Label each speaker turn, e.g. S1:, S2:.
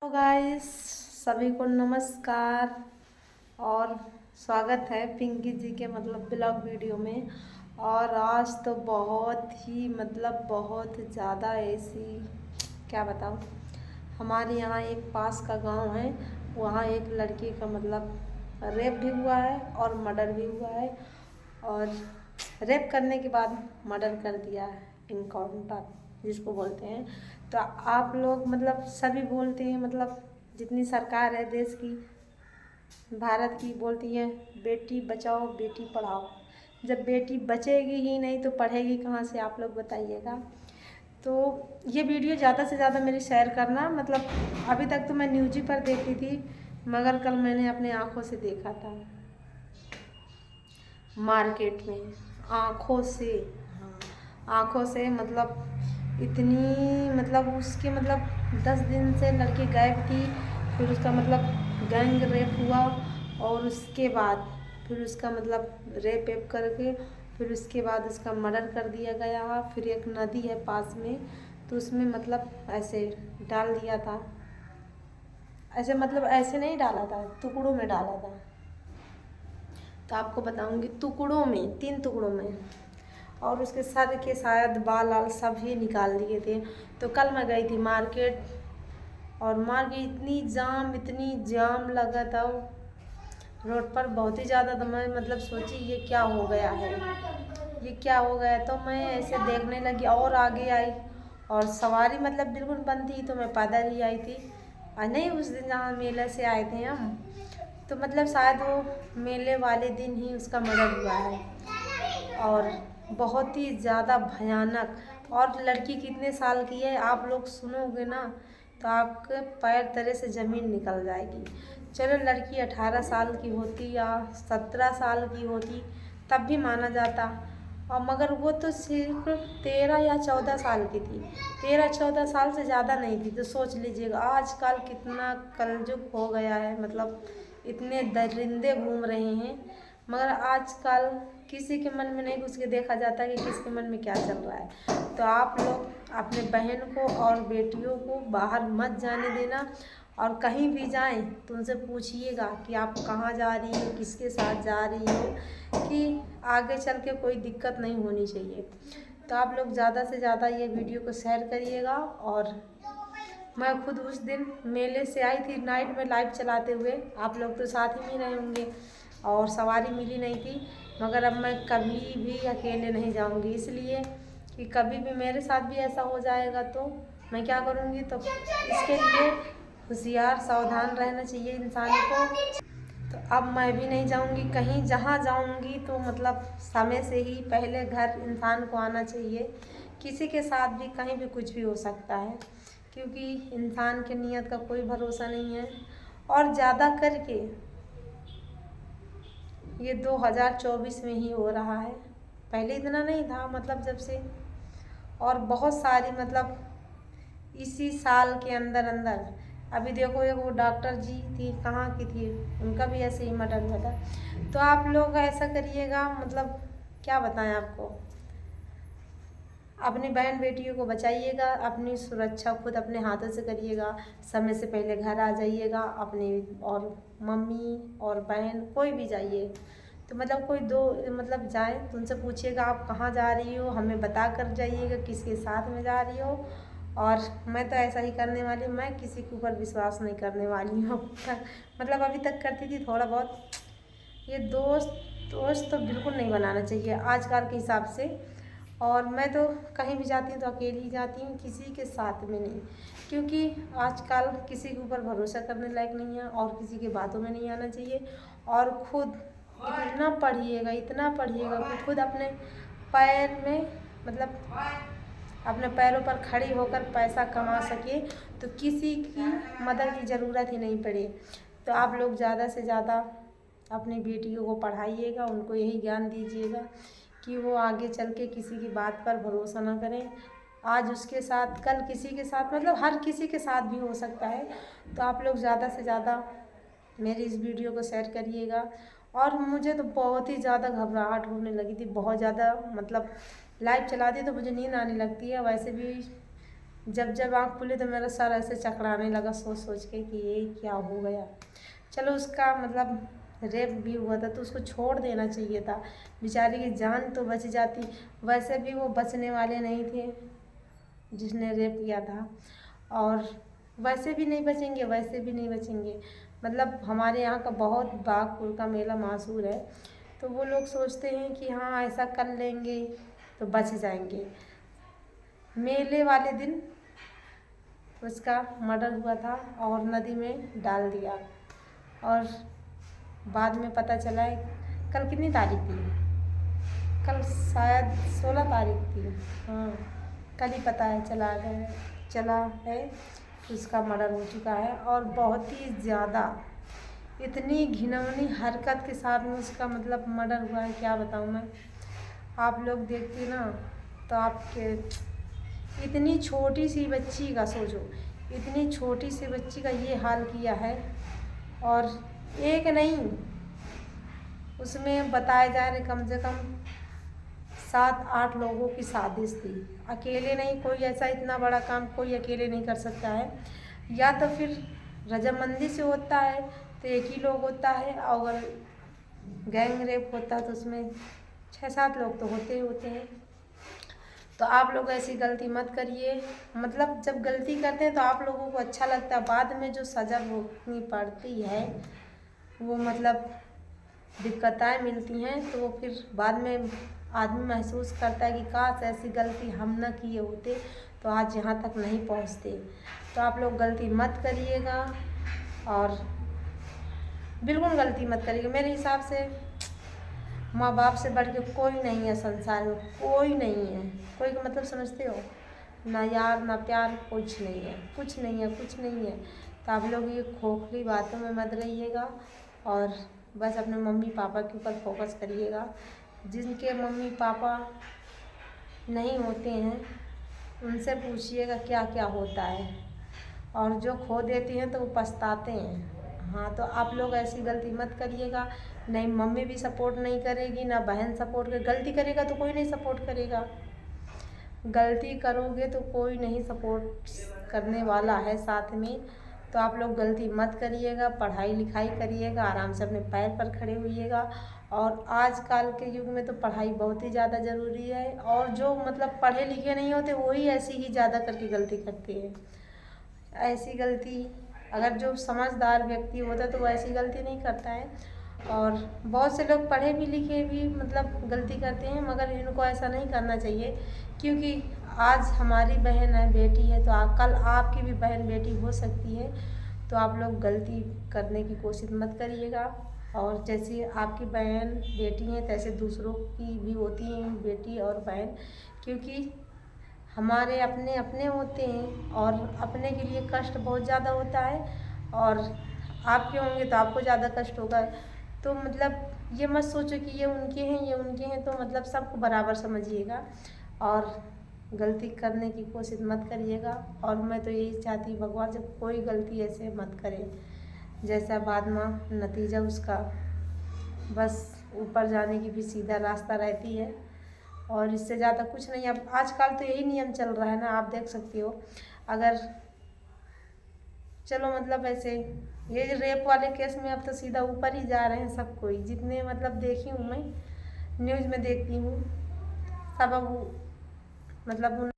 S1: Hello guys, सभी को नमस्कार और स्वागत है पिंकी जी के ब्लॉग वीडियो में। और आज तो बहुत ही बहुत ज़्यादा ऐसी क्या बताऊँ। हमारे यहाँ एक पास का गांव है, वहाँ एक लड़की का रेप भी हुआ है और मर्डर भी हुआ है। और रेप करने के बाद मर्डर कर दिया है, इनकाउंटर जिसको बोलते हैं। तो आप लोग सभी बोलते हैं, जितनी सरकार है देश की, भारत की, बोलती है बेटी बचाओ बेटी पढ़ाओ। जब बेटी बचेगी ही नहीं तो पढ़ेगी कहाँ से, आप लोग बताइएगा। तो ये वीडियो ज़्यादा से ज़्यादा मेरी शेयर करना। अभी तक तो मैं न्यूज़ ही पर देखती थी, मगर कल मैंने अपने आँखों से देखा था मार्केट में, आँखों से। हाँ, आँखों से इतनी उसके 10 दिन से लड़की गायब थी। फिर उसका गैंग रेप हुआ और उसके बाद फिर उसका रेप वेप करके फिर उसके बाद उसका मर्डर कर दिया गया। फिर एक नदी है पास में, तो उसमें ऐसे डाल दिया था। ऐसे ऐसे नहीं डाला था, टुकड़ों में डाला था। तो आपको बताऊंगी, टुकड़ों में, 3 टुकड़ों में। और उसके सर के शायद बाल आल सभी निकाल दिए थे। तो कल मैं गई थी मार्केट, और मार्केट इतनी जाम लगा था रोड पर, बहुत ही ज़्यादा। तो मैं सोची ये क्या हो गया है, ये क्या हो गया। तो मैं ऐसे देखने लगी और आगे आई, और सवारी बिल्कुल बंद थी, तो मैं पैदल ही आई थी। और नहीं, उस दिन जहाँ मेले से आए थे हम, तो शायद वो मेले वाले दिन ही उसका मर्डर हुआ है। और बहुत ही ज़्यादा भयानक। और लड़की कितने साल की है, आप लोग सुनोगे ना तो आपके पैर तले से ज़मीन निकल जाएगी। चलो लड़की 18 साल की होती या 17 साल की होती तब भी माना जाता, और मगर वो तो सिर्फ 13 या 14 साल की थी। 13-14 साल से ज़्यादा नहीं थी। तो सोच लीजिएगा आजकल कितना कलयुग हो गया है। इतने दरिंदे घूम रहे हैं, मगर आजकल किसी के मन में नहीं घुस के देखा जाता कि किसके मन में क्या चल रहा है। तो आप लोग अपने बहन को और बेटियों को बाहर मत जाने देना। और कहीं भी जाएं तो उनसे पूछिएगा कि आप कहाँ जा रही हो, किसके साथ जा रही हो, कि आगे चल के कोई दिक्कत नहीं होनी चाहिए। तो आप लोग ज़्यादा से ज़्यादा ये वीडियो को शेयर करिएगा। और मैं खुद उस दिन मेले से आई थी नाइट में लाइव चलाते हुए, आप लोग तो साथ ही में रहे होंगे, और सवारी मिली नहीं थी। मगर अब मैं कभी भी अकेले नहीं जाऊंगी, इसलिए कि कभी भी मेरे साथ भी ऐसा हो जाएगा तो मैं क्या करूंगी। तो इसके लिए होशियार सावधान रहना चाहिए इंसान को। तो अब मैं भी नहीं जाऊंगी कहीं, जहाँ जाऊंगी तो समय से ही पहले घर इंसान को आना चाहिए। किसी के साथ भी कहीं भी कुछ भी हो सकता है, क्योंकि इंसान के नियत का कोई भरोसा नहीं है। और ज़्यादा करके ये 2024 में ही हो रहा है, पहले इतना नहीं था जब से। और बहुत सारी इसी साल के अंदर अंदर, अभी देखो एक वो डॉक्टर जी थी, कहाँ की थी, उनका भी ऐसे ही मर्डर हुआ था। तो आप लोग ऐसा करिएगा, क्या बताएं आपको, अपनी बहन बेटियों को बचाइएगा, अपनी सुरक्षा खुद अपने हाथों से करिएगा। समय से पहले घर आ जाइएगा अपने, और मम्मी और बहन कोई भी जाइए तो कोई दो जाए तो उनसे पूछिएगा आप कहाँ जा रही हो, हमें बता कर जाइएगा किसके साथ में जा रही हो। और मैं तो ऐसा ही करने वाली हूँ, मैं किसी के ऊपर विश्वास नहीं करने वाली हूँ अब तक। अभी तक करती थी थोड़ा बहुत। ये दोस्त तो बिल्कुल नहीं बनाना चाहिए आजकल के हिसाब से। और मैं तो कहीं भी जाती हूँ तो अकेली ही जाती हूँ, किसी के साथ में नहीं, क्योंकि आजकल किसी के ऊपर भरोसा करने लायक नहीं है, और किसी की बातों में नहीं आना चाहिए। और खुद इतना पढ़िएगा कि खुद अपने पैर में अपने पैरों पर खड़ी होकर पैसा कमा सके, तो किसी की मदद की ज़रूरत ही नहीं पड़े। तो आप लोग ज़्यादा से ज़्यादा अपनी बेटियों को पढ़ाइएगा, उनको यही ज्ञान दीजिएगा कि वो आगे चल के किसी की बात पर भरोसा ना करें। आज उसके साथ कल किसी के साथ, हर किसी के साथ भी हो सकता है। तो आप लोग ज़्यादा से ज़्यादा मेरी इस वीडियो को शेयर करिएगा। और मुझे तो बहुत ही ज़्यादा घबराहट होने लगी थी, बहुत ज़्यादा। लाइव चलाती तो मुझे नींद आने लगती है, वैसे भी जब जब आँख खुली तो मेरा सर ऐसे चकराने लगा सोच सोच के कि ये क्या हो गया। चलो उसका मतलब रेप भी हुआ था तो उसको छोड़ देना चाहिए था, बेचारी की जान तो बच जाती। वैसे भी वो बचने वाले नहीं थे जिसने रेप किया था, और वैसे भी नहीं बचेंगे, वैसे भी नहीं बचेंगे। मतलब हमारे यहाँ का बहुत बागपुर का मेला मशहूर है, तो वो लोग सोचते हैं कि हाँ ऐसा कर लेंगे तो बच जाएंगे। मेले वाले दिन उसका मर्डर हुआ था और नदी में डाल दिया, और बाद में पता चला है कल कितनी तारीख थी, कल शायद 16 तारीख थी, हाँ कल ही पता है चला है उसका मर्डर हो चुका है। और बहुत ही ज़्यादा इतनी घिनौनी हरकत के साथ में उसका मतलब मर्डर हुआ है, क्या बताऊँ मैं। आप लोग देखते ना तो आपके इतनी छोटी सी बच्ची का सोचो, इतनी छोटी सी बच्ची का ये हाल किया है। और एक नहीं, उसमें बताए जा रहे कम से कम 7-8 लोगों की साजिश थी। अकेले नहीं, कोई ऐसा इतना बड़ा काम कोई अकेले नहीं कर सकता है। या तो फिर रजामंदी से होता है तो एक ही लोग होता है, और अगर गैंग रेप होता है तो उसमें 6-7 लोग तो होते ही होते हैं। तो आप लोग ऐसी गलती मत करिए। मतलब जब गलती करते हैं तो आप लोगों को अच्छा लगता है, बाद में जो सज़ा भुगतनी पड़ती है वो मतलब दिक्कतें मिलती हैं, तो वो फिर बाद में आदमी महसूस करता है कि काश ऐसी गलती हम न किए होते तो आज यहाँ तक नहीं पहुँचते। तो आप लोग गलती मत करिएगा, और बिल्कुल गलती मत करिएगा। मेरे हिसाब से माँ बाप से बढ़ के कोई नहीं है संसार में, कोई नहीं है। कोई का मतलब समझते हो, ना यार ना प्यार, कुछ नहीं है, कुछ नहीं है, कुछ नहीं है। तो आप लोग ये खोखली बातों में मत रहिएगा, और बस अपने मम्मी पापा के ऊपर फोकस करिएगा। जिनके मम्मी पापा नहीं होते हैं उनसे पूछिएगा क्या क्या होता है, और जो खो देती हैं तो वो पछताते हैं। हाँ, तो आप लोग ऐसी गलती मत करिएगा। नहीं मम्मी भी सपोर्ट नहीं करेगी, ना बहन सपोर्ट कर, गलती करेगा तो कोई नहीं सपोर्ट करेगा। गलती करोगे तो कोई नहीं सपोर्ट करने वाला है साथ में। तो आप लोग गलती मत करिएगा, पढ़ाई लिखाई करिएगा, आराम से अपने पैर पर खड़े होइएगा। और आजकल के युग में तो पढ़ाई बहुत ही ज़्यादा ज़रूरी है, और जो मतलब पढ़े लिखे नहीं होते वही ऐसी ही ज़्यादा करके गलती करते हैं। ऐसी गलती अगर जो समझदार व्यक्ति होता है तो वो ऐसी गलती नहीं करता है। और बहुत से लोग पढ़े भी लिखे भी मतलब गलती करते हैं, मगर इनको ऐसा नहीं करना चाहिए, क्योंकि आज हमारी बहन है, बेटी है, तो कल आपकी भी बहन बेटी हो सकती है। तो आप लोग गलती करने की कोशिश मत करिएगा। और जैसे आपकी बहन बेटी हैं तैसे दूसरों की भी होती हैं बेटी और बहन, क्योंकि हमारे अपने अपने होते हैं, और अपने के लिए कष्ट बहुत ज़्यादा होता है, और आपके होंगे तो आपको ज़्यादा कष्ट होगा। तो मतलब ये मत सोचो कि ये उनके हैं ये उनके हैं, तो मतलब सबको बराबर समझिएगा, और गलती करने की कोशिश मत करिएगा। और मैं तो यही चाहती हूँ भगवान से कोई गलती ऐसे मत करे जैसा बाद में नतीजा उसका बस ऊपर जाने की भी सीधा रास्ता रहती है, और इससे ज़्यादा कुछ नहीं। अब आजकल तो यही नियम चल रहा है ना, आप देख सकते हो। अगर चलो मतलब ऐसे ये रेप वाले केस में अब तो सीधा ऊपर ही जा रहे हैं सब कोई, जितने मतलब देखी हूँ मैं न्यूज़ में देखती हूँ सब अब मतलब